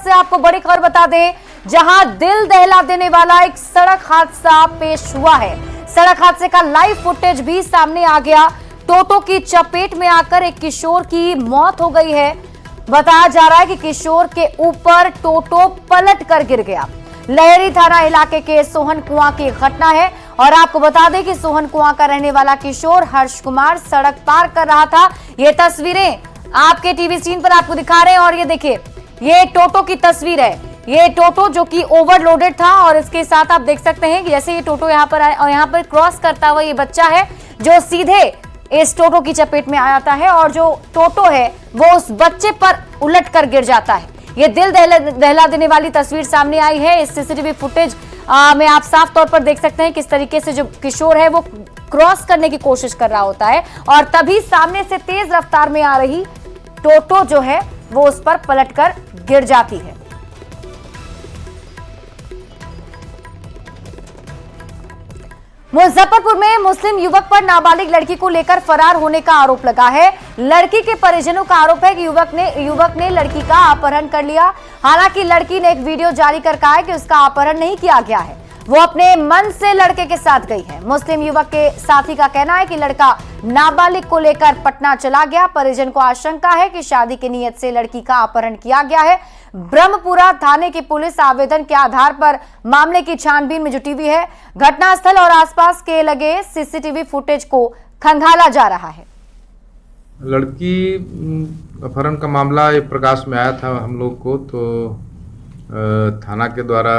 से आपको बड़ी खबर बता दें, जहां दिल दहला देने वाला एक सड़क हादसा पेश हुआ है। सड़क हादसे का लाइव फुटेज भी सामने आ गया। टोटो की चपेट में आकर एक किशोर की मौत हो गई है। बताया जा रहा है कि किशोर के ऊपर टोटो पलट कर गिर गया। लहरी थाना इलाके के सोहन कुआं की घटना है और आपको बता दें कि सोहन कुआं का रहने वाला किशोर हर्ष कुमार सड़क पार कर रहा था। ये तस्वीरें आपके टीवी स्क्रीन पर आपको दिखा रहे हैं और ये देखिए, ये टोटो की तस्वीर है। ये टोटो जो कि ओवरलोडेड था और इसके साथ आप देख सकते हैं कि जैसे ये टोटो यहाँ पर आए और यहाँ पर क्रॉस करता हुआ ये बच्चा है जो सीधे इस टोटो की चपेट में आ जाता है और जो टोटो है वो उस बच्चे पर उलट कर गिर जाता है। ये दिल दहला देने वाली तस्वीर सामने आई है। इस सीसीटीवी फुटेज में आप साफ तौर पर देख सकते हैं किस तरीके से जो किशोर है वो क्रॉस करने की कोशिश कर रहा होता है और तभी सामने से तेज रफ्तार में आ रही टोटो जो है वो उस पर पलटकर गिर जाती है। मुजफ्फरपुर में मुस्लिम युवक पर नाबालिग लड़की को लेकर फरार होने का आरोप लगा है। लड़की के परिजनों का आरोप है कि युवक ने लड़की का अपहरण कर लिया। हालांकि लड़की ने एक वीडियो जारी कर कहा है कि उसका अपहरण नहीं किया गया है, वो अपने मन से लड़के के साथ गई है। मुस्लिम युवक के साथी का कहना है कि लड़का नाबालिग को लेकर पटना चला गया। परिजन को आशंका है कि शादी की नीयत से लड़की का अपहरण किया गया है। ब्रह्मपुरा थाने की पुलिस आवेदन के आधार पर मामले की छानबीन में जुटी हुई है। घटनास्थल और आसपास के लगे सीसीटीवी फुटेज को खंगाला जा रहा है। लड़की अपहरण का मामला एक प्रकाश में आया था हम लोग को, तो थाना के द्वारा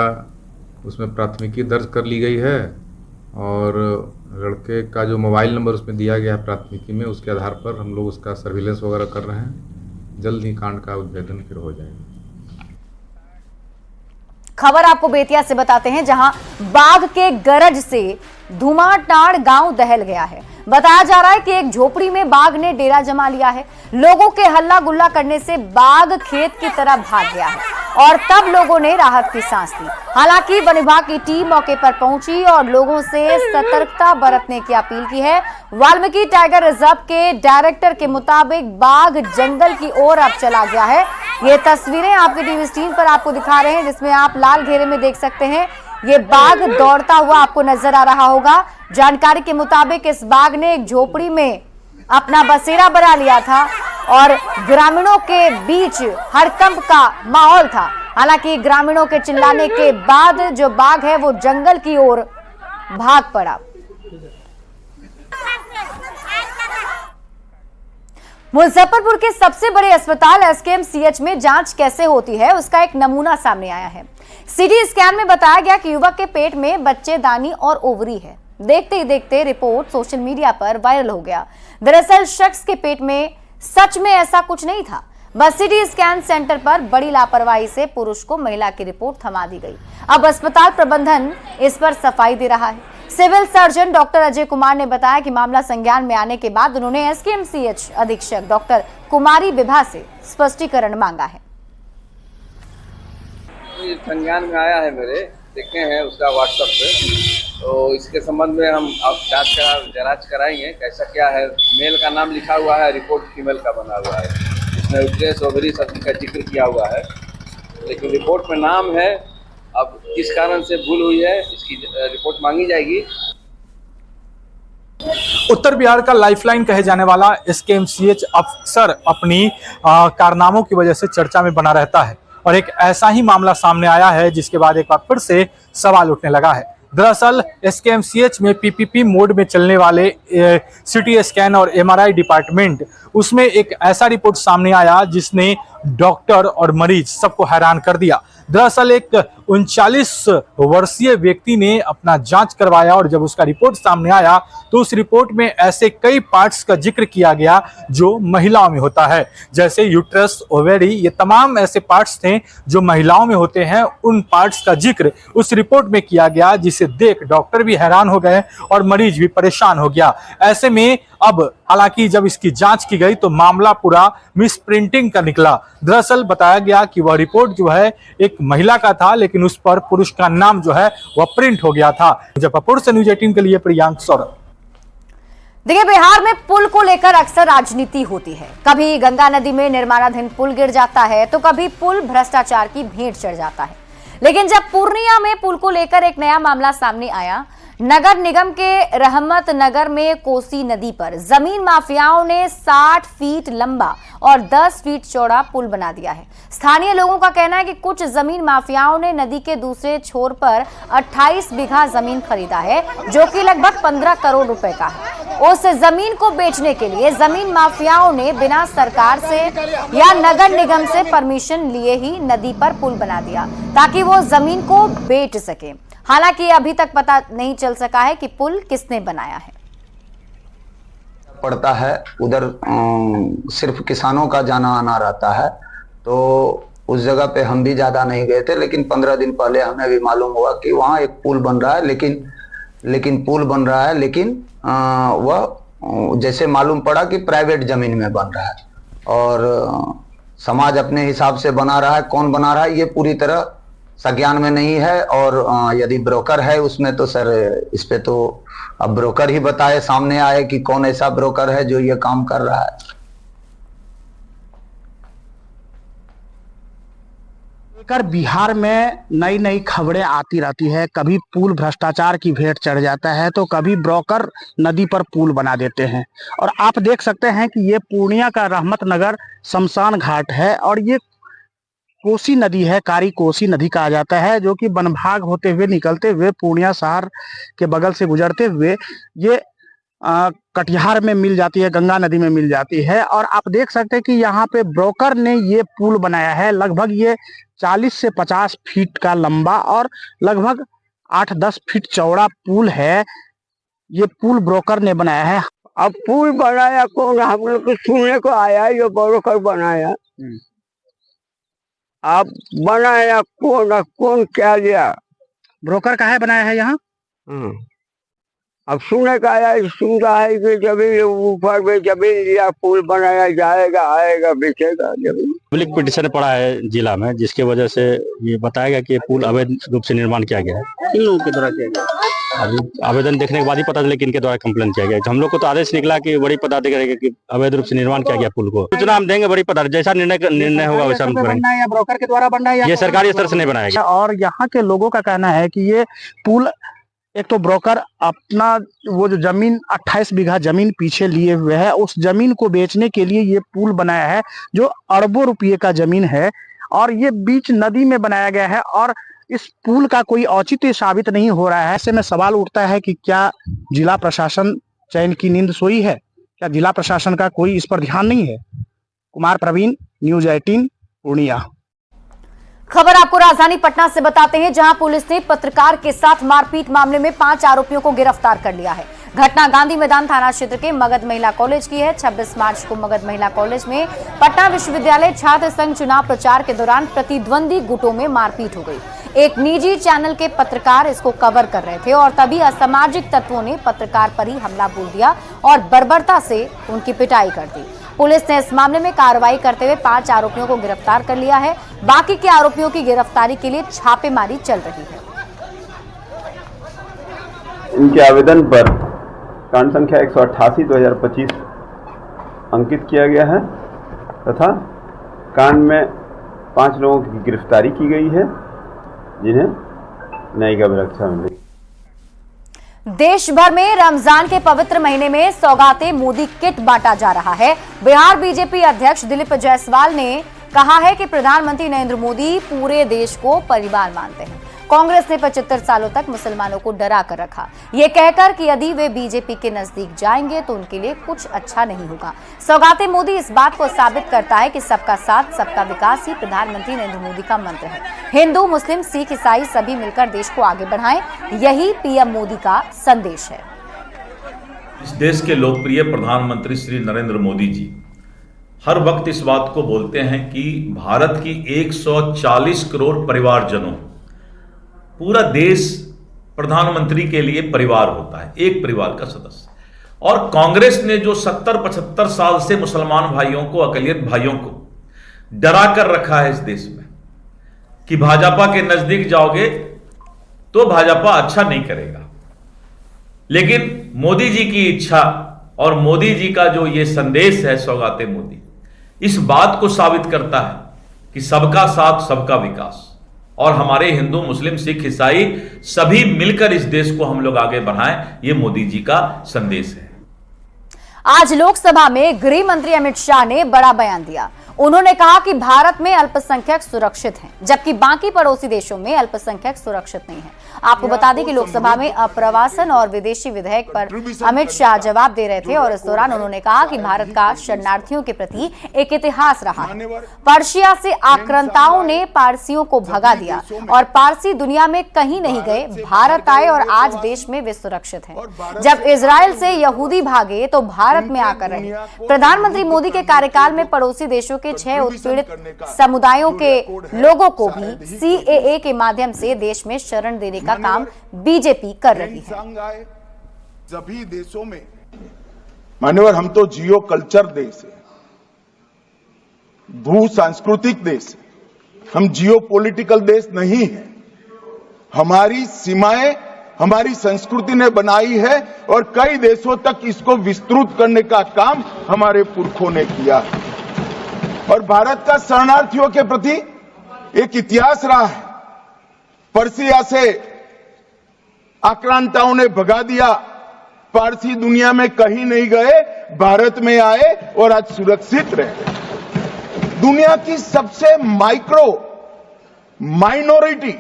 उसमें प्राथमिकी दर्ज कर ली गई है और लड़के का जो मोबाइल नंबर उसमें दिया गया है प्राथमिकी में, उसके आधार पर हम लोग उसका सर्विलेंस वगैरह कर रहे हैं। जल्द ही कांड का उद्भेदन फिर हो जाएगा। खबर आपको बेतिया से बताते हैं, जहां बाघ के गरज से धुमाटाड़ गांव दहल गया है। बताया जा रहा है कि एक झोपड़ी में बाघ ने डेरा जमा लिया है। लोगों के हल्ला गुल्ला करने से बाघ खेत की तरफ भाग गया है और तब लोगों ने राहत की सांस ली। हालांकि वन विभाग की टीम मौके पर पहुंची और लोगों से सतर्कता बरतने की अपील की है। वाल्मीकि टाइगर रिजर्व के डायरेक्टर के मुताबिक बाघ जंगल की ओर अब चला गया है। ये तस्वीरें आपके टीवी स्क्रीन पर आपको दिखा रहे हैं, जिसमें आप लाल घेरे में देख सकते हैं। ये बाघ दौड़ता हुआ आपको नजर आ रहा होगा। जानकारी के मुताबिक इस बाघ ने एक झोपड़ी में अपना बसेरा बना लिया था और ग्रामीणों के बीच हड़कंप का माहौल था। हालांकि ग्रामीणों के चिल्लाने के बाद जो बाघ है वो जंगल की ओर भाग पड़ा। मुजफ्फरपुर के सबसे बड़े अस्पताल एसकेएमसीएच में जांच कैसे होती है उसका एक नमूना सामने आया है। सीटी स्कैन में बताया गया कि युवक के पेट में बच्चेदानी और ओवरी है। देखते ही देखते रिपोर्ट सोशल मीडिया पर वायरल हो गया। दरअसल शख्स के पेट में सच में ऐसा कुछ नहीं था, बस सीटी स्कैन सेंटर पर बड़ी लापरवाही से पुरुष को महिला की रिपोर्ट थमा दी गई। अब अस्पताल प्रबंधन इस पर सफाई दे रहा है। Civil surgeon doctor Ajay Kumar ने बताया कि मामला संज्ञान में आने के बाद उन्होंने एसकेएमसीएच अधीक्षक डॉक्टर कुमारी विभा से स्पष्टीकरण मांगा है। संज्ञान में आया है, मेरे देखे हैं उसका व्हाट्सएप पे, तो इसके संबंध में हम अब जांच कराएंगे कैसा क्या है। मेल का नाम लिखा हुआ है, रिपोर्ट फीमेल का बना हुआ है, इसमें उद्देश्य ओवरी शब्द का जिक्र किया हुआ है, लेकिन रिपोर्ट में नाम है। अब किस कारण से भूल हुई है इसकी रिपोर्ट मांगी जाएगी। उत्तर बिहार का लाइफलाइन कहे जाने वाला एसकेएमसीएच अक्सर अपनी कारनामों की वजह से चर्चा में बना रहता है और एक ऐसा ही मामला सामने आया है जिसके बाद एक बार फिर से सवाल उठने लगा है। दरअसल एसकेएमसीएच में पीपीपी मोड में चलने वाले सीटी स्कैन और एमआरआई डिपार्टमेंट, उसमें एक ऐसा रिपोर्ट सामने आया जिसने डॉक्टर और मरीज सबको हैरान कर दिया। दरअसल एक 39 वर्षीय व्यक्ति ने अपना जांच करवाया और जब उसका रिपोर्ट सामने आया तो उस रिपोर्ट में ऐसे कई पार्ट्स का जिक्र किया गया जो महिलाओं में होता है, जैसे यूट्रस, ओवेरी, ये तमाम ऐसे पार्ट्स थे जो महिलाओं में होते हैं। उन पार्ट्स का जिक्र उस रिपोर्ट में किया गया जिसे देख डॉक्टर भी हैरान हो गए और मरीज भी परेशान हो गया। ऐसे में अब हालांकि जब इसकी जांच की गई तो मामला पूरा मिसप्रिंटिंग का निकला। दरअसल बताया गया कि वह रिपोर्ट जो है एक महिला का था, लेकिन उस पर पुरुष का नाम जो है वह प्रिंट हो गया था। मुजफ्फरपुर से न्यूज़ 18 के लिए प्रियांक सौरभ। देखिए, बिहार में पुल को लेकर अक्सर राजनीति होती है। कभी गंगा नदी में निर्माणाधीन पुल गिर जाता है तो कभी पुल भ्रष्टाचार की भेंट चढ़ जाता है। लेकिन जब पूर्णिया में पुल को लेकर एक नया मामला सामने आया, नगर निगम के रहमत नगर में कोसी नदी पर जमीन माफियाओं ने 60 फीट लंबा और 10 फीट चौड़ा पुल बना दिया है। स्थानीय लोगों का कहना है कि कुछ जमीन माफियाओं ने नदी के दूसरे छोर पर 28 बीघा जमीन खरीदा है, जो कि लगभग 15 करोड़ रुपए का है। उस जमीन को बेचने के लिए जमीन माफियाओं ने बिना सरकार से या नगर निगम से परमिशन लिए ही नदी पर पुल बना दिया ताकि वो जमीन को बेच सके। हालांकि अभी तक पता नहीं चल सका है कि पुल किसने बनाया है। पड़ता है उधर सिर्फ किसानों का जाना आना रहता है, तो उस जगह पे हम भी ज्यादा नहीं गए थे, लेकिन 15 दिन पहले हमें भी मालूम हुआ कि वहाँ एक पुल बन रहा है। लेकिन पुल बन रहा है, लेकिन वह जैसे मालूम पड़ा कि प्राइवेट जमीन में बन रहा है और समाज अपने हिसाब से बना रहा है। कौन बना रहा है ये पूरी तरह संज्ञान में नहीं है, और यदि ब्रोकर है उसमें तो सर इस पे तो अब ब्रोकर ही बताए, सामने आए कि कौन ऐसा ब्रोकर है जो ये काम कर रहा है। लेकर बिहार में नई नई खबरें आती रहती है। कभी पुल भ्रष्टाचार की भेंट चढ़ जाता है तो कभी ब्रोकर नदी पर पुल बना देते हैं। और आप देख सकते हैं कि ये पूर्णिया का रहमत नगर शमशान घाट है और ये कोसी नदी है, कारी कोसी नदी कहा जाता है, जो कि बनभाग होते हुए निकलते हुए पूर्णिया शहर के बगल से गुजरते हुए ये कटिहार में मिल जाती है, गंगा नदी में मिल जाती है। और आप देख सकते हैं कि यहाँ पे ब्रोकर ने ये पुल बनाया है। लगभग ये 40 से 50 फीट का लंबा और लगभग 8-10 फीट चौड़ा पुल है। ये पुल ब्रोकर ने बनाया है। अब पुल बनाया कौन, हम लोग को सुनने को आया है जो ब्रोकर बनाया। अब बनाया कौन क्या लिया, ब्रोकर का है बनाया है यहाँ। अब सुनने का आया, सुन रहा है कि जमीन ऊपर में जमीन लिया, पुल बनाया जाएगा, आएगा बेचेगा जमीन। पब्लिक पिटिशन पड़ा है जिला में, जिसके वजह से ये बताया गया कि ये पुल अवैध रूप से निर्माण किया गया है। किन लोगों के द्वारा किया गया? अभी आवेदन देखने के बाद ही पता चला कि इनके द्वारा कंप्लेन किया गया। हम लोग को तो आदेश निकला कि बड़ी पदाधिकारी कि अवैध रूप से निर्माण किया गया पुल को। सूचना हम देंगे बड़ी पदाधिकारी, जैसा निर्णय होगा वैसा हम करेंगे। ब्रोकर के द्वारा बन रहा है, ये सरकारी स्तर से नहीं बनाया गया। और यहाँ के लोगों का कहना है कि ये पुल, एक तो ब्रोकर अपना वो जो जमीन 28 बीघा जमीन पीछे लिए हुए है, उस जमीन को बेचने के लिए ये पुल बनाया है जो अरबों रुपये का जमीन है और ये बीच नदी में बनाया गया है और इस पुल का कोई औचित्य साबित नहीं हो रहा है। ऐसे में सवाल उठता है कि क्या जिला प्रशासन चैन की नींद सोई है? क्या जिला प्रशासन का कोई इस पर ध्यान नहीं है? कुमार प्रवीण, न्यूज़ 18 पूर्णिया। खबर आपको राजधानी पटना से बताते हैं, जहां पुलिस ने पत्रकार के साथ मारपीट मामले में 5 आरोपियों को गिरफ्तार कर लिया है। घटना गांधी मैदान थाना क्षेत्र के मगध महिला कॉलेज की है। 26 मार्च को मगध महिला कॉलेज में पटना विश्वविद्यालय छात्र संघ चुनाव प्रचार के दौरान प्रतिद्वंदी गुटों में मारपीट हो गई। एक निजी चैनल के पत्रकार इसको कवर कर रहे थे और तभी असामाजिक तत्वों ने पत्रकार पर ही हमला बोल दिया और बर्बरता से उनकी पिटाई कर दी। पुलिस ने इस मामले में कार्रवाई करते हुए 5 आरोपियों को गिरफ्तार कर लिया है। बाकी के आरोपियों की गिरफ्तारी के लिए छापेमारी चल रही है। इनके आवेदन पर कांड संख्या 188/2025 अंकित किया गया है तथा कांड में 5 लोगों की गिरफ्तारी की गई है, जिन्हें न्यायिक अभिरक्षा मिली। देश भर में रमजान के पवित्र महीने में सौगातें मोदी किट बांटा जा रहा है। बिहार बीजेपी अध्यक्ष दिलीप जायसवाल ने कहा है कि प्रधानमंत्री नरेंद्र मोदी पूरे देश को परिवार मानते हैं। कांग्रेस ने 75 सालों तक मुसलमानों को डरा कर रखा, ये कहकर कि यदि वे बीजेपी के नजदीक जाएंगे तो उनके लिए कुछ अच्छा नहीं होगा। सौगाते मोदी इस बात को साबित करता है कि सबका साथ सबका विकास ही प्रधानमंत्री नरेंद्र मोदी का मंत्र है। हिंदू, मुस्लिम, सिख, ईसाई सभी मिलकर देश को आगे बढ़ाएं, यही पीएम मोदी का संदेश है। इस देश के लोकप्रिय प्रधानमंत्री श्री नरेंद्र मोदी जी हर वक्त इस बात को बोलते हैं कि भारत की 140 करोड़ परिवारजनों, पूरा देश प्रधानमंत्री के लिए परिवार होता है, एक परिवार का सदस्य। और कांग्रेस ने जो 70-75 साल से मुसलमान भाइयों को, अकलियत भाइयों को डरा कर रखा है इस देश में कि भाजपा के नजदीक जाओगे तो भाजपा अच्छा नहीं करेगा, लेकिन मोदी जी की इच्छा और मोदी जी का जो ये संदेश है सौगाते मोदी, इस बात को साबित करता है कि सबका साथ सबका विकास, और हमारे हिंदू मुस्लिम सिख ईसाई सभी मिलकर इस देश को हम लोग आगे बढ़ाएं, ये मोदी जी का संदेश है। आज लोकसभा में गृह मंत्री अमित शाह ने बड़ा बयान दिया। उन्होंने कहा कि भारत में अल्पसंख्यक सुरक्षित हैं, जबकि बाकी पड़ोसी देशों में अल्पसंख्यक सुरक्षित नहीं है। आपको बता दें कि लोकसभा में अप्रवासन और विदेशी विधेयक पर अमित शाह जवाब दे रहे थे और इस दौरान उन्होंने कहा कि भारत का शरणार्थियों के प्रति एक इतिहास रहा है। पर्शिया से आक्रांताओं ने पारसियों को भगा दिया और पारसी दुनिया में कहीं नहीं गए, भारत आए और आज देश में वे सुरक्षित हैं। जब इजराइल से यहूदी भागे तो भारत में आकर रहे। प्रधानमंत्री मोदी के कार्यकाल में पड़ोसी देशों के 6 उत्पीड़ित समुदायों के लोगों को भी CAA के माध्यम से देश में शरण देने का काम बीजेपी कर रही है। सभी देशों में मान्यवर, हम तो जियो कल्चर देश है, भू सांस्कृतिक देश है, हम जियो पॉलिटिकल देश नहीं है। हमारी सीमाएं हमारी संस्कृति ने बनाई है और कई देशों तक इसको विस्तृत करने का काम हमारे पुरखों ने किया है। और भारत का शरणार्थियों के प्रति एक इतिहास रहा है। पर्शिया से आक्रांताओं ने भगा दिया, पारसी दुनिया में कहीं नहीं गए, भारत में आए और आज सुरक्षित रहे। दुनिया की सबसे माइक्रो माइनॉरिटी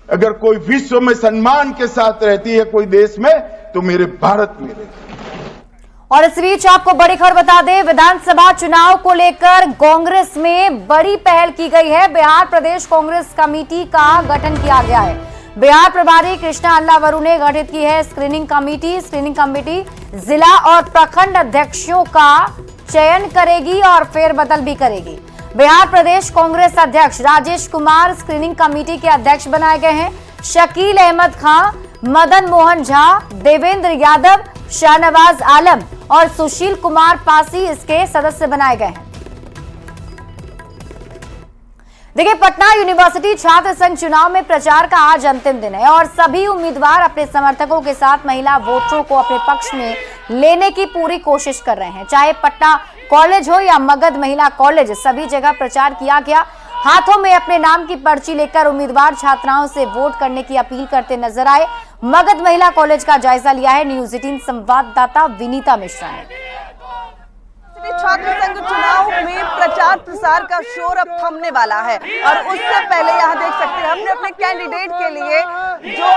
अगर कोई विश्व में सम्मान के साथ रहती है कोई देश में, तो मेरे भारत में रहती है। और इस बीच आपको बड़ी खबर बता दें, विधानसभा चुनाव को लेकर कांग्रेस में बड़ी पहल की गई है। बिहार प्रदेश कांग्रेस कमेटी का गठन किया गया है। बिहार प्रभारी कृष्णा अल्लावरू ने गठित की है स्क्रीनिंग कमेटी। स्क्रीनिंग कमेटी जिला और प्रखंड अध्यक्षों का चयन करेगी और फेरबदल भी करेगी। बिहार प्रदेश कांग्रेस अध्यक्ष राजेश कुमार स्क्रीनिंग कमेटी के अध्यक्ष बनाए गए हैं। शकील अहमद खां, मदन मोहन झा, देवेंद्र यादव, शाहनवाज आलम और सुशील कुमार पासी इसके सदस्य बनाए गए हैं। देखिए, पटना यूनिवर्सिटी छात्र संघ चुनाव में प्रचार का आज अंतिम दिन है और सभी उम्मीदवार अपने समर्थकों के साथ महिला वोटरों को अपने पक्ष में लेने की पूरी कोशिश कर रहे हैं। चाहे पटना कॉलेज हो या मगध महिला कॉलेज, सभी जगह प्रचार किया गया। हाथों में अपने नाम की पर्ची लेकर उम्मीदवार छात्राओं से वोट करने की अपील करते नजर आए। मगध महिला कॉलेज का जायजा लिया है न्यूज़ 18 संवाददाता विनीता मिश्रा ने। छात्र संघ चुनाव में प्रचार प्रसार का शोर अब थमने वाला है और उससे पहले यहाँ देख सकते हैं हमने अपने कैंडिडेट के लिए जो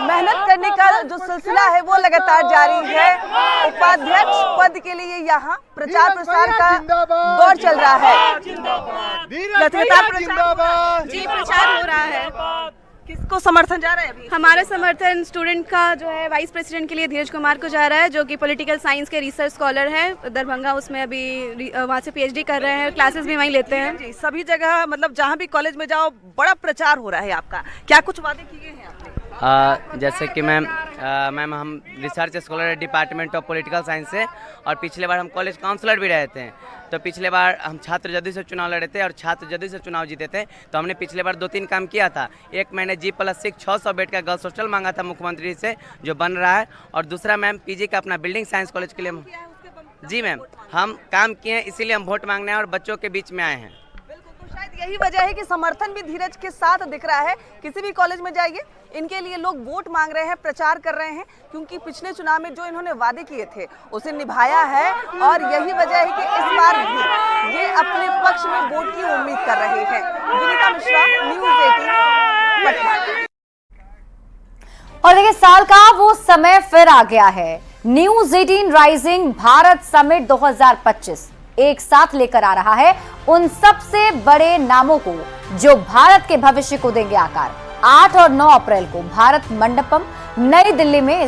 मेहनत करने का जो सिलसिला है वो लगातार जारी है। उपाध्यक्ष पद के लिए यहाँ प्रचार प्रसार का दौर चल रहा है। लगातार प्रचार हो रहा है। किसको समर्थन जा रहा है अभी? हमारा समर्थन स्टूडेंट का जो है वाइस प्रेसिडेंट के लिए धीरज कुमार को जा रहा है, जो कि पॉलिटिकल साइंस के रिसर्च स्कॉलर हैं दरभंगा। उसमें अभी वहाँ से PhD कर रहे हैं, क्लासेस भी वहीं लेते हैं। जी, सभी जगह मतलब जहाँ भी कॉलेज में जाओ बड़ा प्रचार हो रहा है आपका। क्या कुछ वादे किए हैं आपने? जैसे कि मैम हम research scholar department of political science से और पिछले बार हम कॉलेज काउंसलर भी रहे थे। तो पिछले बार हम छात्र जदयू से चुनाव लड़े थे और छात्र जदयू से चुनाव जीते थे। तो हमने पिछले बार 2-3 काम किया था। एक मैंने G+6 600 बेड का गर्ल्स हॉस्टल मांगा था मुख्यमंत्री से, जो बन रहा है। और दूसरा मैम PG का अपना बिल्डिंग साइंस कॉलेज के लिए। जी मैम, हम काम किए हैं, इसीलिए हम वोट मांगने और बच्चों के बीच में आए हैं। शायद यही वजह है कि समर्थन भी धीरज के साथ दिख रहा है। किसी भी कॉलेज में जाइए, इनके लिए लोग वोट मांग रहे हैं, प्रचार कर रहे हैं, क्योंकि पिछले चुनाव में जो इन्होंने वादे किए थे उसे निभाया है। और यही वजह है कि इस बार भी ये अपने पक्ष में वोट की उम्मीद कर रहे हैं। विनीता मिश्रा, न्यूज़ 18 पटना। और देखिए, साल का वो समय फिर आ गया है। न्यूज़ 18 राइजिंग भारत समिट 2025 एक साथ लेकर आ रहा है उन सबसे बड़े नामों को जो भारत के भविष्य को देंगे आकार। 8 और 9 अप्रैल को भारत मंडपम नई दिल्ली में